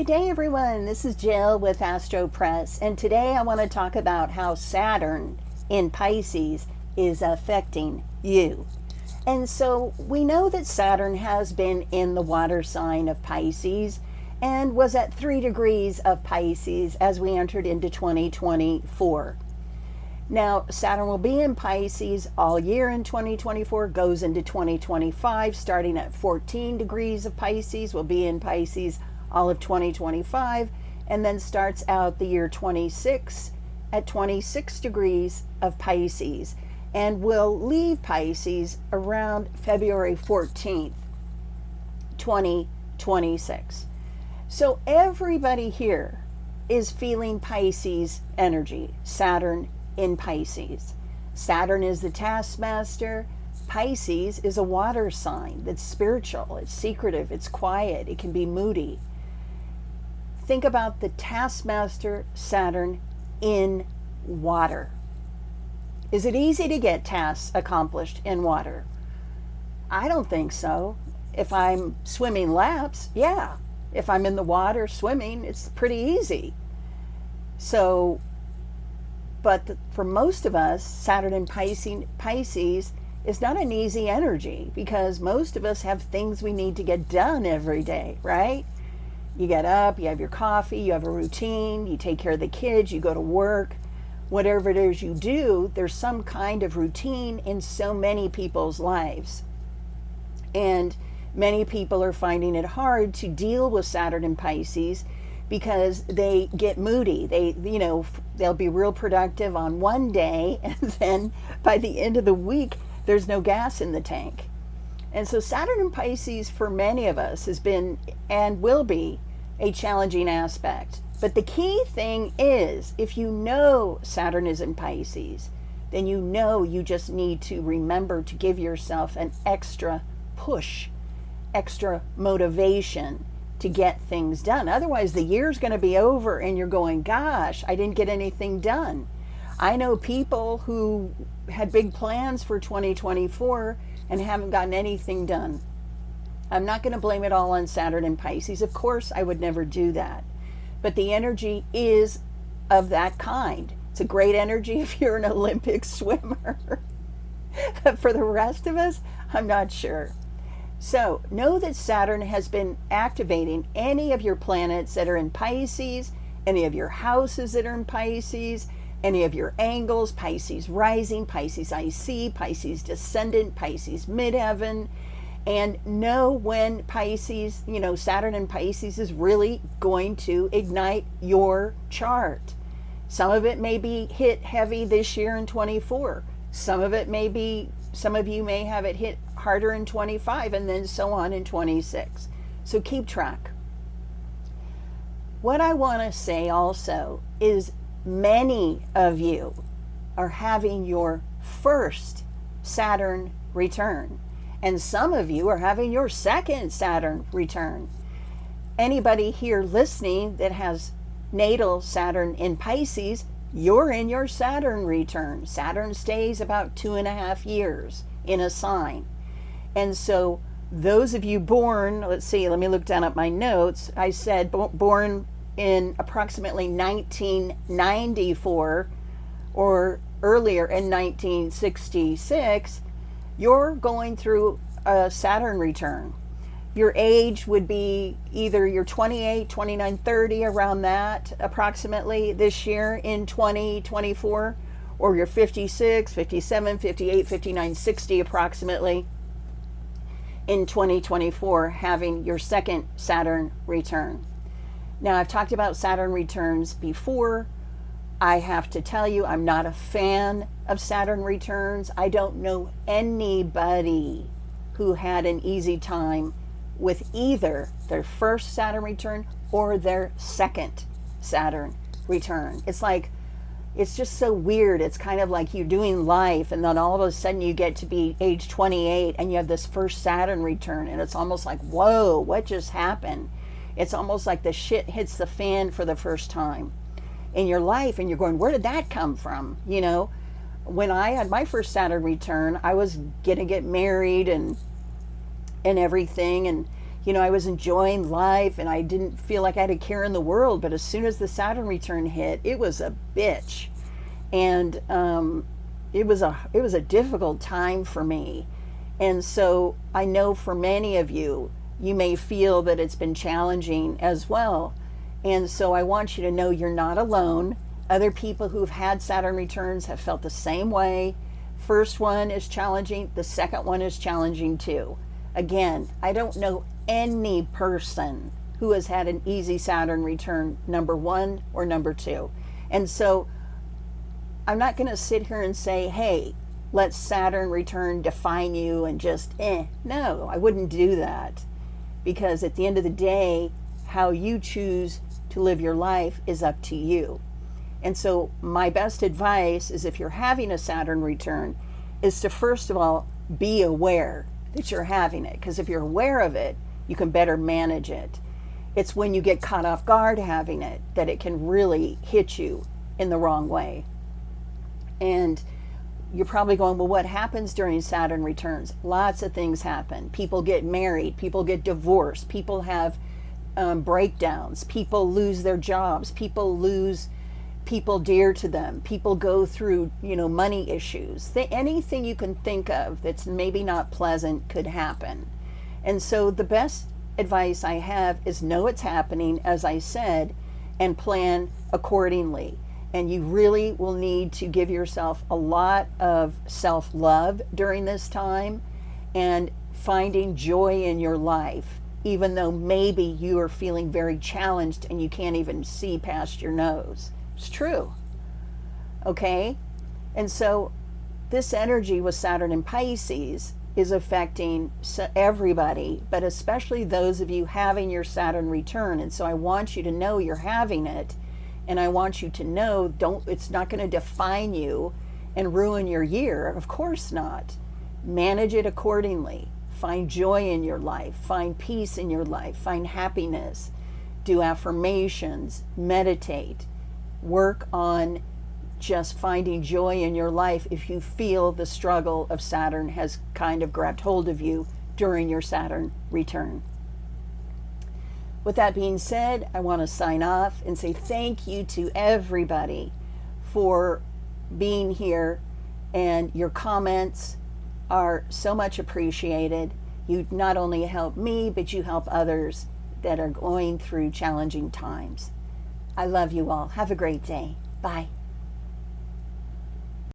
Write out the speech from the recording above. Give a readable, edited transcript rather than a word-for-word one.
Good day, everyone. This is Jill with Astro Press, and today I want to talk about how Saturn in Pisces is affecting you. And so we know that Saturn has been in the water sign of Pisces and was at 3 degrees of Pisces as we entered into 2024. Now, Saturn will be in Pisces all year in 2024, goes into 2025, starting at 14 degrees of Pisces, will be in Pisces all of 2025, and then starts out the year 26 at 26 degrees of Pisces, and will leave Pisces around February 14th, 2026. So everybody here is feeling Pisces energy, Saturn in Pisces. Saturn is the taskmaster. Pisces is a water sign that's spiritual, it's secretive, it's quiet, it can be moody. Think about the taskmaster Saturn in water. Is it easy to get tasks accomplished in water? I don't think so. If I'm swimming laps, yeah. If I'm in the water swimming, it's pretty easy. So, but for most of us, Saturn in Pisces is not an easy energy because most of us have things we need to get done every day, right? You get up, you have your coffee, you have a routine, you take care of the kids, you go to work. Whatever it is you do, there's some kind of routine in so many people's lives. And many people are finding it hard to deal with Saturn in Pisces because they get moody. They'll be real productive on one day, and then by the end of the week, there's no gas in the tank. And so Saturn in Pisces for many of us has been and will be a challenging aspect. But the key thing is, if you know Saturn is in Pisces, then you know you just need to remember to give yourself an extra push, extra motivation to get things done. Otherwise, the year's going to be over and you're going, gosh, I didn't get anything done. I know people who had big plans for 2024 and haven't gotten anything done. I'm not going to blame it all on Saturn and Pisces. Of course, I would never do that. But the energy is of that kind. It's a great energy if you're an Olympic swimmer. But for the rest of us, I'm not sure. So know that Saturn has been activating any of your planets that are in Pisces, any of your houses that are in Pisces, any of your angles, Pisces rising, Pisces IC, Pisces descendant, Pisces midheaven, and know when Pisces, Saturn in Pisces is really going to ignite your chart. Some of it may be hit heavy this year in 24. Some of you may have it hit harder in 25, and then so on in 26. So keep track. What I want to say also is many of you are having your first Saturn return, and some of you are having your second Saturn return. Anybody here listening that has natal Saturn in Pisces, you're in your Saturn return. Saturn stays about 2.5 years in a sign. And so those of you born, let me look down at my notes. I said born in approximately 1994 or earlier in 1966, you're going through a Saturn return. Your age would be either you're 28, 29, 30, around that approximately this year in 2024, or you're 56, 57, 58, 59, 60 approximately in 2024, having your second Saturn return. Now, I've talked about Saturn returns before. I have to tell you, I'm not a fan of Saturn returns. I don't know anybody who had an easy time with either their first Saturn return or their second Saturn return. It's just so weird. It's kind of like you're doing life, and then all of a sudden you get to be age 28 and you have this first Saturn return, and it's almost like, whoa, what just happened? It's almost like the shit hits the fan for the first time in your life, and you're going, where did that come from? When I had my first Saturn return, I was gonna get married and everything, and I was enjoying life and I didn't feel like I had a care in the world. But as soon as the Saturn return hit, it was a bitch. And it was a difficult time for me. And so I know for many of you, you may feel that it's been challenging as well. And so I want you to know you're not alone. Other people who've had Saturn returns have felt the same way. First one is challenging. The second one is challenging too. Again, I don't know any person who has had an easy Saturn return, number one or number two. And so I'm not going to sit here and say, hey, let Saturn return define you and just, no, I wouldn't do that. Because at the end of the day, how you choose to live your life is up to you. And so my best advice is, if you're having a Saturn return, is to first of all be aware that you're having it. Because if you're aware of it, you can better manage it. It's when you get caught off guard having it that it can really hit you in the wrong way. And you're probably going, well, what happens during Saturn returns? Lots of things happen. People get married, people get divorced, people have breakdowns, people lose their jobs, people lose people dear to them, people go through, money issues. Anything you can think of that's maybe not pleasant could happen. And so the best advice I have is know it's happening, as I said, and plan accordingly. And you really will need to give yourself a lot of self-love during this time and finding joy in your life, even though maybe you are feeling very challenged and you can't even see past your nose. It's true. Okay? And so this energy with Saturn in Pisces is affecting everybody, but especially those of you having your Saturn return. And so I want you to know you're having it. And I want you to know, it's not going to define you and ruin your year. Of course not. Manage it accordingly. Find joy in your life. Find peace in your life. Find happiness. Do affirmations. Meditate. Work on just finding joy in your life if you feel the struggle of Saturn has kind of grabbed hold of you during your Saturn return. With that being said, I want to sign off and say thank you to everybody for being here, and your comments are so much appreciated. You not only help me, but you help others that are going through challenging times. I love you all. Have a great day. Bye.